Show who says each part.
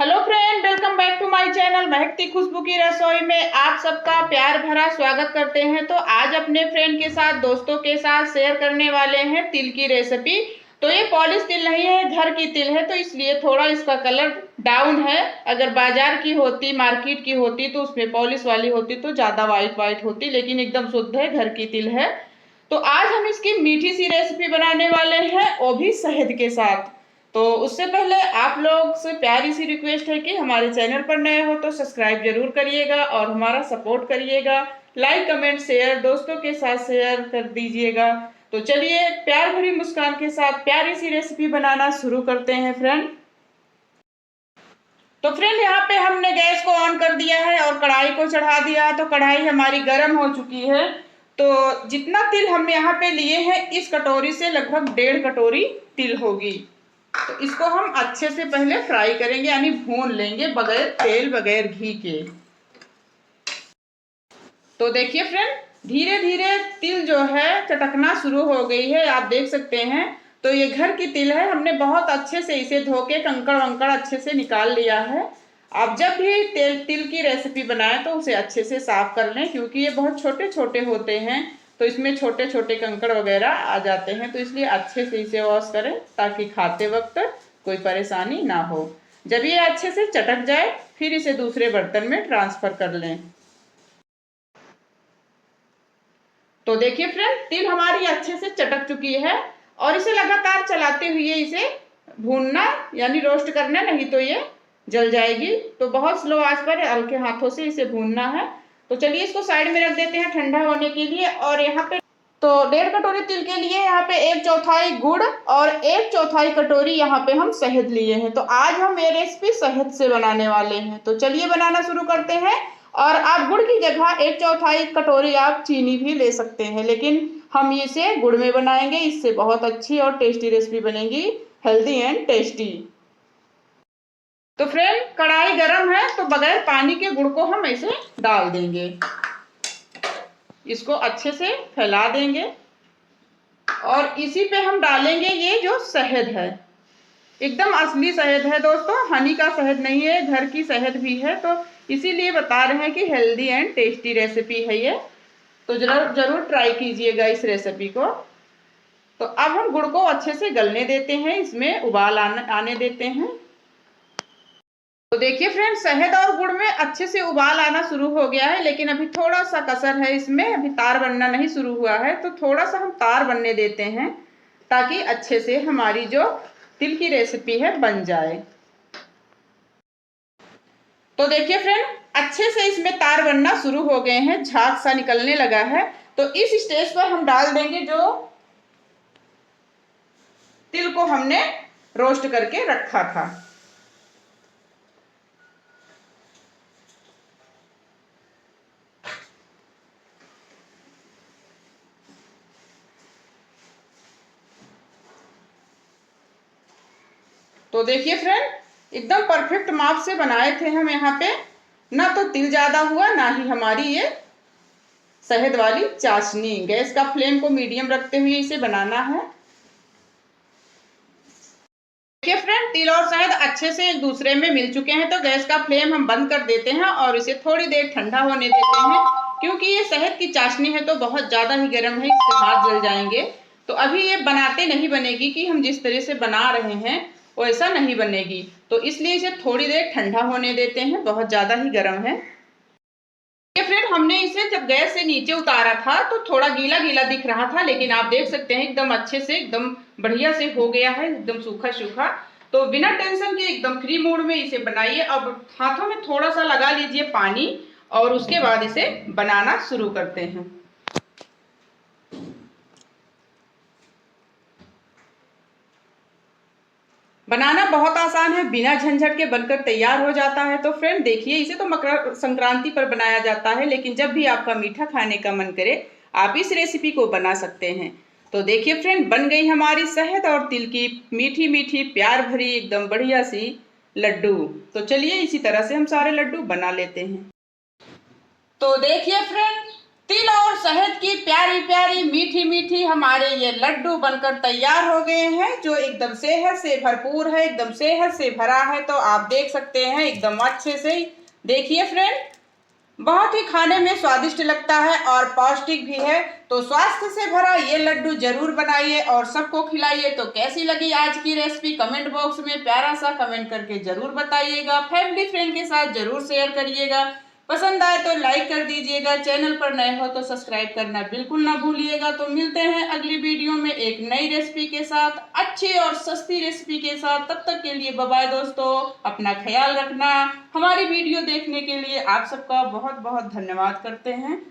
Speaker 1: Hello friend, welcome back to my channel महकती खुशबू की रसोई में आप सबका प्यार भरा स्वागत करते हैं। तो आज अपने फ्रेंड के साथ, दोस्तों के साथ शेयर करने वाले हैं तिल की रेसिपी। तो ये पॉलिश तिल नहीं है, घर की तिल है, तो इसलिए थोड़ा इसका कलर डाउन है। अगर बाजार की होती, मार्केट की होती तो उसमें पॉलिश वाली होती तो ज्यादा वाइट वाइट होती, लेकिन एकदम शुद्ध है, घर की तिल है। तो आज हम इसकी मीठी सी रेसिपी बनाने वाले हैं, वो भी शहद के साथ। तो उससे पहले आप लोग से प्यारी सी रिक्वेस्ट है कि हमारे चैनल पर नए हो तो सब्सक्राइब जरूर करिएगा और हमारा सपोर्ट करिएगा। लाइक, कमेंट, शेयर दोस्तों के साथ शेयर कर दीजिएगा। तो चलिए प्यार भरी मुस्कान के साथ प्यारी सी रेसिपी बनाना शुरू करते हैं फ्रेंड। तो फ्रेंड, यहाँ पे हमने गैस को ऑन कर दिया है और कढ़ाई को चढ़ा दिया है। तो कढ़ाई हमारी गर्म हो चुकी है। तो जितना तिल हम यहाँ पे लिए हैं, इस कटोरी से लगभग 1.5 कटोरी तिल होगी। तो इसको हम अच्छे से पहले फ्राई करेंगे, यानी भून लेंगे बगैर तेल, बगैर घी के। तो देखिए फ्रेंड, धीरे धीरे तिल जो है चटकना शुरू हो गई है, आप देख सकते हैं। तो ये घर की तिल है, हमने बहुत अच्छे से इसे धो के कंकड़ वंकड़ अच्छे से निकाल लिया है। आप जब भी तिल की रेसिपी बनाएं तो उसे अच्छे से साफ कर लें, क्योंकि ये बहुत छोटे छोटे होते हैं, तो इसमें छोटे छोटे कंकड़ वगैरह आ जाते हैं। तो इसलिए अच्छे से इसे वॉश करें ताकि खाते वक्त कोई परेशानी ना हो। जब ये अच्छे से चटक जाए फिर इसे दूसरे बर्तन में ट्रांसफर कर लें। तो देखिए फ्रेंड, तिल हमारी अच्छे से चटक चुकी है और इसे लगातार चलाते हुए इसे भूनना यानी रोस्ट करना, नहीं तो ये जल जाएगी। तो बहुत स्लो आंच पर हल्के हाथों से इसे भूनना है। तो चलिए इसको साइड में रख देते हैं ठंडा होने के लिए। और यहाँ पे तो 1.5 कटोरी तिल के लिए यहाँ पे 1/4 गुड़ और 1/4 कटोरी यहाँ पे हम शहद लिए हैं। तो आज हम ये रेसिपी शहद से बनाने वाले हैं। तो चलिए बनाना शुरू करते हैं। और आप गुड़ की जगह 1/4 कटोरी आप चीनी भी ले सकते हैं, लेकिन हम इसे गुड़ में बनाएंगे। इससे बहुत अच्छी और टेस्टी रेसिपी बनेगी, हेल्दी एंड टेस्टी। तो फ्रेंड, कढ़ाई गरम है, तो बगैर पानी के गुड़ को हम ऐसे डाल देंगे। इसको अच्छे से फैला देंगे और इसी पे हम डालेंगे ये जो शहद है। एकदम असली शहद है दोस्तों, हनी का शहद नहीं है, घर की शहद भी है। तो इसीलिए बता रहे हैं कि हेल्दी एंड टेस्टी रेसिपी है ये। तो जरूर जरूर ट्राई कीजिएगा इस रेसिपी को। तो अब हम गुड़ को अच्छे से गलने देते हैं, इसमें उबाल आने देते हैं। तो देखिए फ्रेंड, शहद और गुड़ में अच्छे से उबाल आना शुरू हो गया है, लेकिन अभी थोड़ा सा कसर है इसमें, अभी तार बनना नहीं शुरू हुआ है। तो थोड़ा सा हम तार बनने देते हैं ताकि अच्छे से हमारी जो तिल की रेसिपी है बन जाए। तो देखिए फ्रेंड, अच्छे से इसमें तार बनना शुरू हो गए हैं, झाग सा निकलने लगा है। तो इस स्टेज पर हम डाल देंगे जो तिल को हमने रोस्ट करके रखा था। तो देखिए फ्रेंड, एकदम परफेक्ट माप से बनाए थे हम यहाँ पे। ना तो तिल ज्यादा हुआ, ना ही हमारी ये शहद वाली चाशनी। गैस का फ्लेम को मीडियम रखते हुए इसे बनाना है। देखिए फ्रेंड, तिल और शहद अच्छे से एक दूसरे में मिल चुके हैं। तो गैस का फ्लेम हम बंद कर देते हैं और इसे थोड़ी देर ठंडा होने देते हैं, क्योंकि ये शहद की चाशनी है तो बहुत ज्यादा ही गर्म है, इससे हाथ जल जाएंगे। तो अभी ये बनाते नहीं बनेगी कि हम जिस तरह से बना रहे हैं वैसा नहीं बनेगी। तो इसलिए इसे थोड़ी देर ठंडा होने देते हैं, बहुत ज्यादा ही गर्म है। फ्रेंड, हमने इसे जब गैस से नीचे उतारा था तो थोड़ा गीला गीला दिख रहा था, लेकिन आप देख सकते हैं एकदम अच्छे से, एकदम बढ़िया से हो गया है, एकदम सूखा सूखा। तो बिना टेंशन के एकदम फ्री मूड में इसे बनाइए। अब हाथों में थोड़ा सा लगा लीजिए पानी और उसके बाद इसे बनाना शुरू करते हैं। बनाना बहुत आसान है, बिना झंझट के बनकर तैयार हो जाता है। तो फ्रेंड देखिए, इसे तो मकर संक्रांति पर बनाया जाता है, लेकिन जब भी आपका मीठा खाने का मन करे आप इस रेसिपी को बना सकते हैं। तो देखिए फ्रेंड, बन गई हमारी शहद और तिल की मीठी मीठी प्यार भरी एकदम बढ़िया सी लड्डू। तो चलिए इसी तरह से हम सारे लड्डू बना लेते हैं। तो देखिए फ्रेंड, तिल और शहद की प्यारी प्यारी मीठी मीठी हमारे ये लड्डू बनकर तैयार हो गए हैं, जो एकदम सेहत से भरपूर है, एकदम सेहत से भरा है। तो आप देख सकते हैं एकदम अच्छे से। देखिए फ्रेंड, बहुत ही खाने में स्वादिष्ट लगता है और पौष्टिक भी है। तो स्वास्थ्य से भरा ये लड्डू जरूर बनाइए और सबको खिलाइए। तो कैसी लगी आज की रेसिपी कमेंट बॉक्स में प्यारा सा कमेंट करके जरूर बताइएगा। फैमिली फ्रेंड के साथ जरूर शेयर करिएगा। पसंद आए तो लाइक कर दीजिएगा। चैनल पर नए हो तो सब्सक्राइब करना बिल्कुल ना भूलिएगा। तो मिलते हैं अगली वीडियो में एक नई रेसिपी के साथ, अच्छी और सस्ती रेसिपी के साथ। तब तक के लिए बाय बाय दोस्तों, अपना ख्याल रखना। हमारी वीडियो देखने के लिए आप सबका बहुत बहुत धन्यवाद करते हैं।